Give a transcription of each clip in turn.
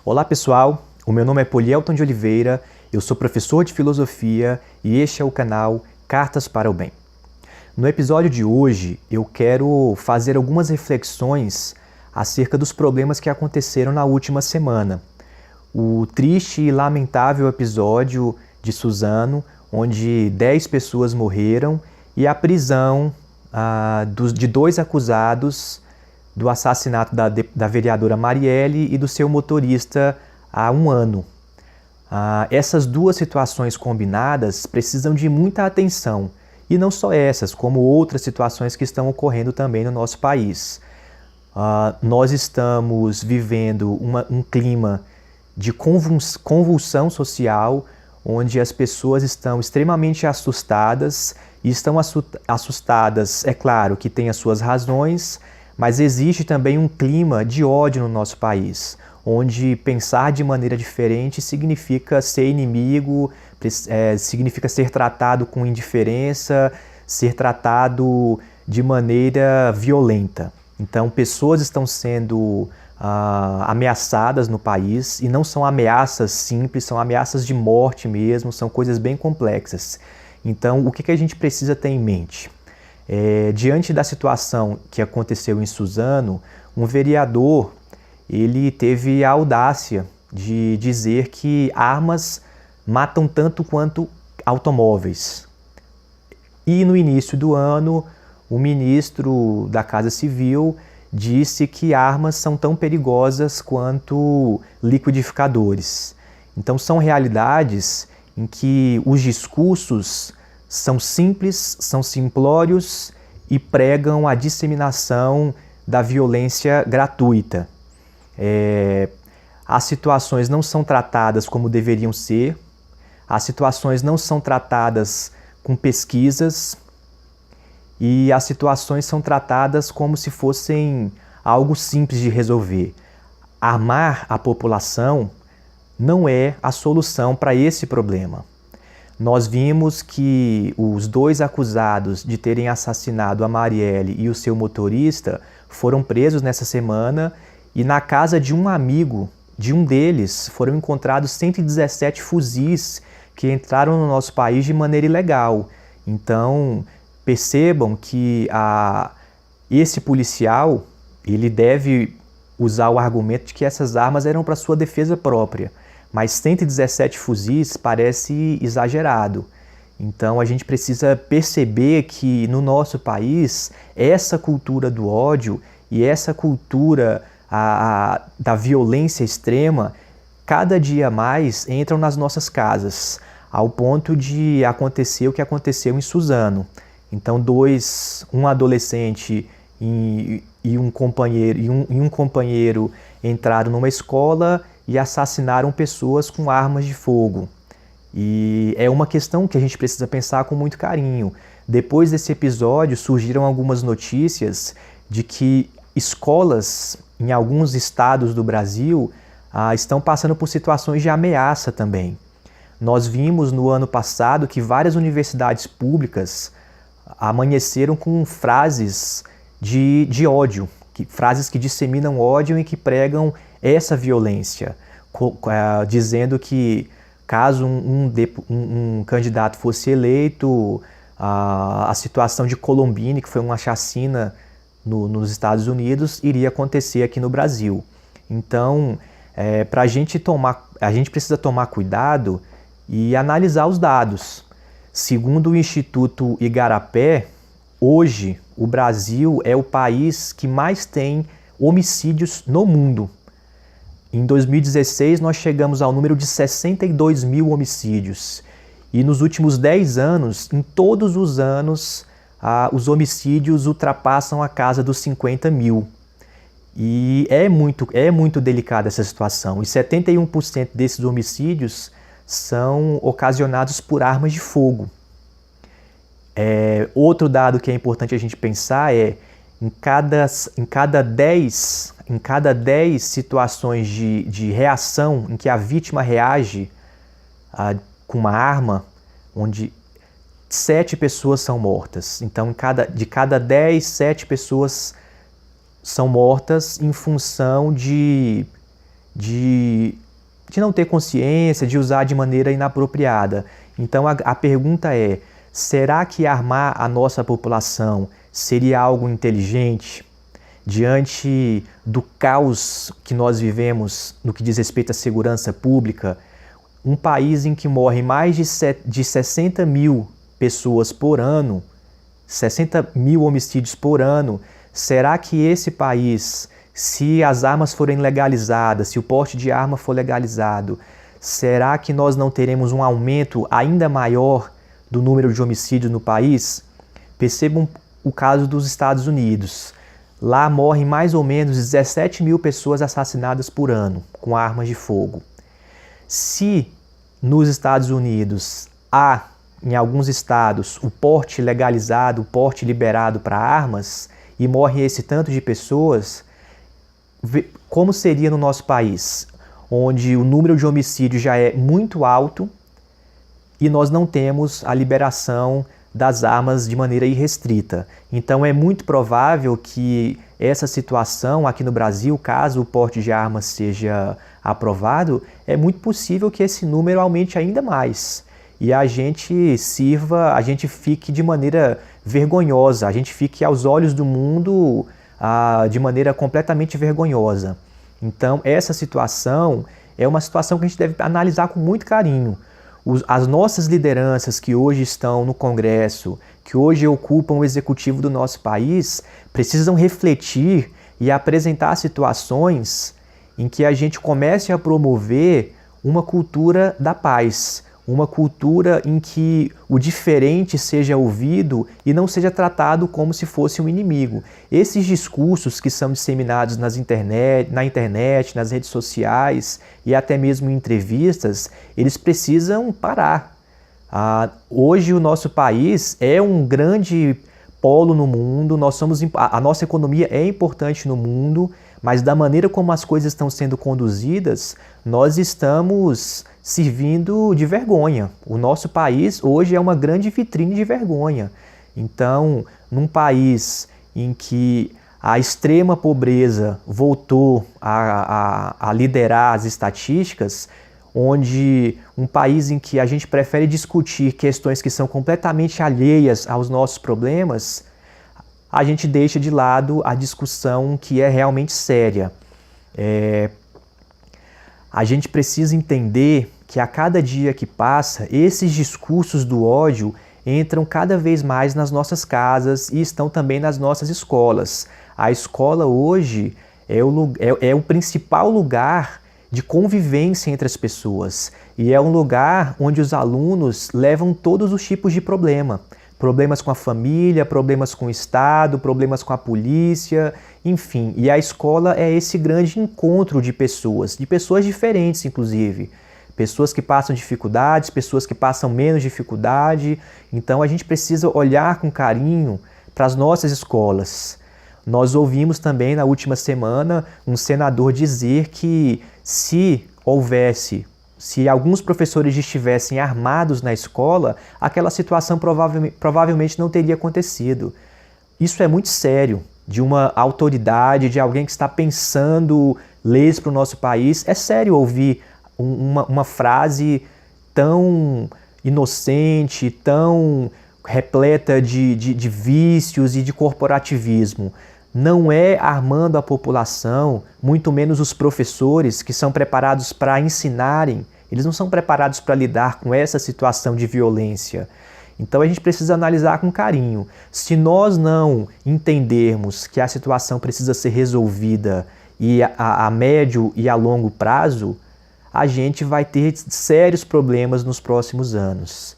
Olá pessoal, o meu nome é Polielton de Oliveira, eu sou professor de filosofia e este é o canal Cartas para o Bem. No episódio de hoje eu quero fazer algumas reflexões acerca dos problemas que aconteceram na última semana. O triste e lamentável episódio de Suzano, onde 10 pessoas morreram, e a prisão de 2 acusados do assassinato da vereadora Marielle e do seu motorista há 1 ano. Essas duas situações combinadas precisam de muita atenção, e não só essas, como outras situações que estão ocorrendo também no nosso país. Nós estamos vivendo um clima de convulsão social, onde as pessoas estão extremamente assustadas, e estão assustadas, é claro, que tem as suas razões, mas existe também um clima de ódio no nosso país, onde pensar de maneira diferente significa ser inimigo, significa ser tratado com indiferença, ser tratado de maneira violenta. Então, pessoas estão sendo ameaçadas no país, e não são ameaças simples, são ameaças de morte mesmo, são coisas bem complexas. Então, o que a gente precisa ter em mente? Diante da situação que aconteceu em Suzano, um vereador ele teve a audácia de dizer que armas matam tanto quanto automóveis. E no início do ano, o ministro da Casa Civil disse que armas são tão perigosas quanto liquidificadores. Então são realidades em que os discursos são simples, são simplórios e pregam a disseminação da violência gratuita. As situações não são tratadas como deveriam ser, as situações não são tratadas com pesquisas, e as situações são tratadas como se fossem algo simples de resolver. Armar a população não é a solução para esse problema. Nós vimos que os 2 acusados de terem assassinado a Marielle e o seu motorista foram presos nessa semana, e na casa de um amigo de um deles foram encontrados 117 fuzis que entraram no nosso país de maneira ilegal. Então, percebam que esse policial ele deve usar o argumento de que essas armas eram para sua defesa própria, mas 117 fuzis parece exagerado. Então a gente precisa perceber que no nosso país essa cultura do ódio e essa cultura da violência extrema cada dia mais entram nas nossas casas, ao ponto de acontecer o que aconteceu em Suzano. Então um adolescente e um companheiro entraram numa escola e assassinaram pessoas com armas de fogo. E é uma questão que a gente precisa pensar com muito carinho. Depois desse episódio surgiram algumas notícias de que escolas em alguns estados do Brasil estão passando por situações de ameaça também. Nós vimos no ano passado que várias universidades públicas amanheceram com frases de ódio, frases que disseminam ódio e que pregam essa violência, dizendo que caso um candidato fosse eleito, a situação de Columbine, que foi uma chacina nos Estados Unidos, iria acontecer aqui no Brasil. Então, a gente precisa tomar cuidado e analisar os dados. Segundo o Instituto Igarapé, hoje o Brasil é o país que mais tem homicídios no mundo. Em 2016 nós chegamos ao número de 62 mil homicídios. E nos últimos 10 anos, em todos os anos, os homicídios ultrapassam a casa dos 50 mil. E é muito delicada essa situação. E 71% desses homicídios são ocasionados por armas de fogo. Outro dado que é importante a gente pensar em cada 10 situações de reação em que a vítima reage com uma arma, onde 7 pessoas são mortas. Então, de cada 10, 7 pessoas são mortas em função de de não ter consciência, de usar de maneira inapropriada. Então a pergunta é, será que armar a nossa população seria algo inteligente? Diante do caos que nós vivemos no que diz respeito à segurança pública, um país em que morrem mais de 60 mil pessoas por ano, 60 mil homicídios por ano, será que esse país, se as armas forem legalizadas, se o porte de arma for legalizado, será que nós não teremos um aumento ainda maior do número de homicídios no país? Percebam o caso dos Estados Unidos. Lá morrem mais ou menos 17 mil pessoas assassinadas por ano com armas de fogo. Se nos Estados Unidos há, em alguns estados, o porte legalizado, o porte liberado para armas, e morre esse tanto de pessoas, como seria no nosso país, onde o número de homicídios já é muito alto e nós não temos a liberação das armas de maneira irrestrita. Então é muito provável que essa situação aqui no Brasil, caso o porte de armas seja aprovado, é muito possível que esse número aumente ainda mais. E a gente fique de maneira vergonhosa, a gente fique aos olhos do mundo de maneira completamente vergonhosa. Então essa situação é uma situação que a gente deve analisar com muito carinho. As nossas lideranças que hoje estão no Congresso, que hoje ocupam o executivo do nosso país, precisam refletir e apresentar situações em que a gente comece a promover uma cultura da paz, uma cultura em que o diferente seja ouvido e não seja tratado como se fosse um inimigo. Esses discursos que são disseminados na internet, nas redes sociais e até mesmo em entrevistas, eles precisam parar. Hoje o nosso país é um grande polo no mundo, a nossa economia é importante no mundo, mas da maneira como as coisas estão sendo conduzidas, nós estamos servindo de vergonha. O nosso país hoje é uma grande vitrine de vergonha. Então, num país em que a extrema pobreza voltou a liderar as estatísticas, onde um país em que a gente prefere discutir questões que são completamente alheias aos nossos problemas, a gente deixa de lado a discussão que é realmente séria. A gente precisa entender que a cada dia que passa, esses discursos do ódio entram cada vez mais nas nossas casas e estão também nas nossas escolas. A escola hoje é o principal lugar de convivência entre as pessoas e é um lugar onde os alunos levam todos os tipos de problemas com a família, problemas com o Estado, problemas com a polícia, enfim. E a escola é esse grande encontro de pessoas diferentes, inclusive. Pessoas que passam dificuldades, pessoas que passam menos dificuldade. Então a gente precisa olhar com carinho para as nossas escolas. Nós ouvimos também na última semana um senador dizer que se alguns professores estivessem armados na escola, aquela situação provavelmente não teria acontecido. Isso é muito sério, de uma autoridade, de alguém que está pensando leis para o nosso país. É sério ouvir uma frase tão inocente, tão repleta de vícios e de corporativismo. Não é armando a população, muito menos os professores que são preparados para ensinarem, eles não são preparados para lidar com essa situação de violência. Então a gente precisa analisar com carinho. Se nós não entendermos que a situação precisa ser resolvida e a médio e a longo prazo, a gente vai ter sérios problemas nos próximos anos.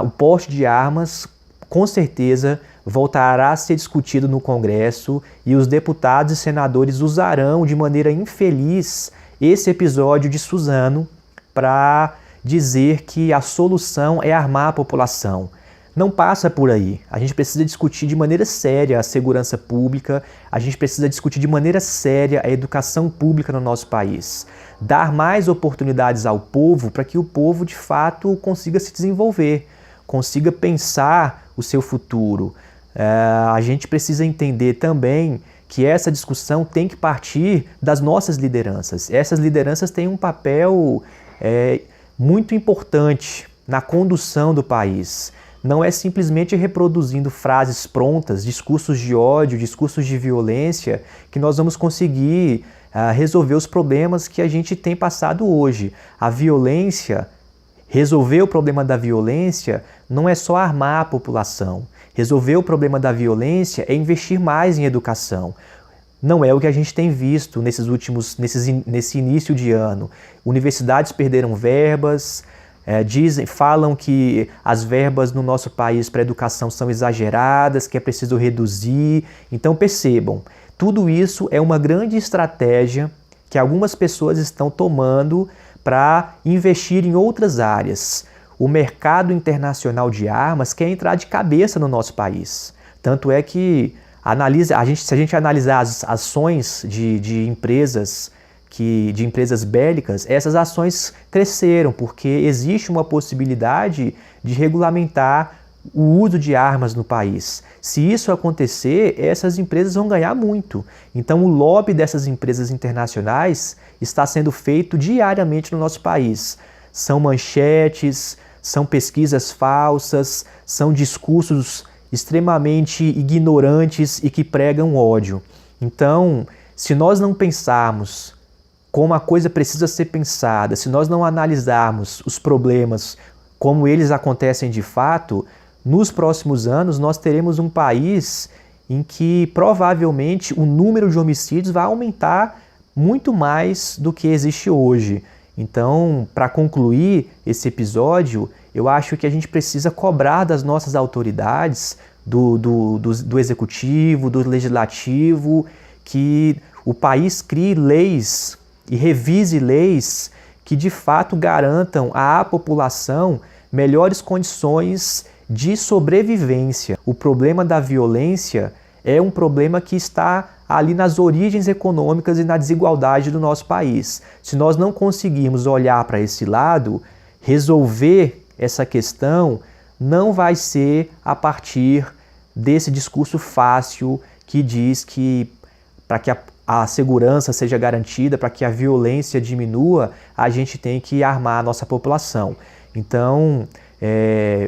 O porte de armas, com certeza, voltará a ser discutido no Congresso e os deputados e senadores usarão de maneira infeliz esse episódio de Suzano para dizer que a solução é armar a população. Não passa por aí. A gente precisa discutir de maneira séria a segurança pública, a gente precisa discutir de maneira séria a educação pública no nosso país. Dar mais oportunidades ao povo para que o povo, de fato, consiga se desenvolver, consiga pensar o seu futuro. A gente precisa entender também que essa discussão tem que partir das nossas lideranças. Essas lideranças têm um papel muito importante na condução do país. Não é simplesmente reproduzindo frases prontas, discursos de ódio, discursos de violência, que nós vamos conseguir resolver os problemas que a gente tem passado hoje. A violência, resolver o problema da violência não é só armar a população. Resolver o problema da violência é investir mais em educação. Não é o que a gente tem visto nesse início de ano. Universidades perderam verbas, falam que as verbas no nosso país para a educação são exageradas, que é preciso reduzir. Então percebam, tudo isso é uma grande estratégia que algumas pessoas estão tomando para investir em outras áreas. O mercado internacional de armas quer entrar de cabeça no nosso país. Tanto é que se a gente analisar as ações de empresas bélicas, essas ações cresceram porque existe uma possibilidade de regulamentar o uso de armas no país. Se isso acontecer, essas empresas vão ganhar muito. Então o lobby dessas empresas internacionais está sendo feito diariamente no nosso país. São manchetes, são pesquisas falsas, são discursos extremamente ignorantes e que pregam ódio. Então, se nós não pensarmos como a coisa precisa ser pensada, se nós não analisarmos os problemas como eles acontecem de fato, nos próximos anos nós teremos um país em que provavelmente o número de homicídios vai aumentar muito mais do que existe hoje. Então, para concluir esse episódio, eu acho que a gente precisa cobrar das nossas autoridades, do executivo, do legislativo, que o país crie leis e revise leis que de fato garantam à população melhores condições de sobrevivência. O problema da violência é um problema que está ali nas origens econômicas e na desigualdade do nosso país. Se nós não conseguirmos olhar para esse lado, resolver essa questão não vai ser a partir desse discurso fácil que diz que para que a segurança seja garantida, para que a violência diminua, a gente tem que armar a nossa população. Então,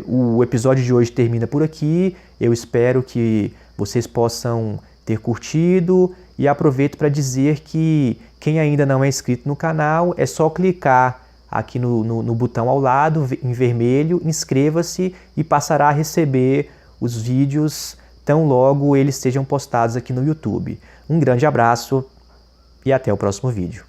o episódio de hoje termina por aqui. Eu espero que vocês possam ter curtido e aproveito para dizer que quem ainda não é inscrito no canal, é só clicar aqui no botão ao lado, em vermelho, inscreva-se e passará a receber os vídeos tão logo eles sejam postados aqui no YouTube. Um grande abraço e até o próximo vídeo.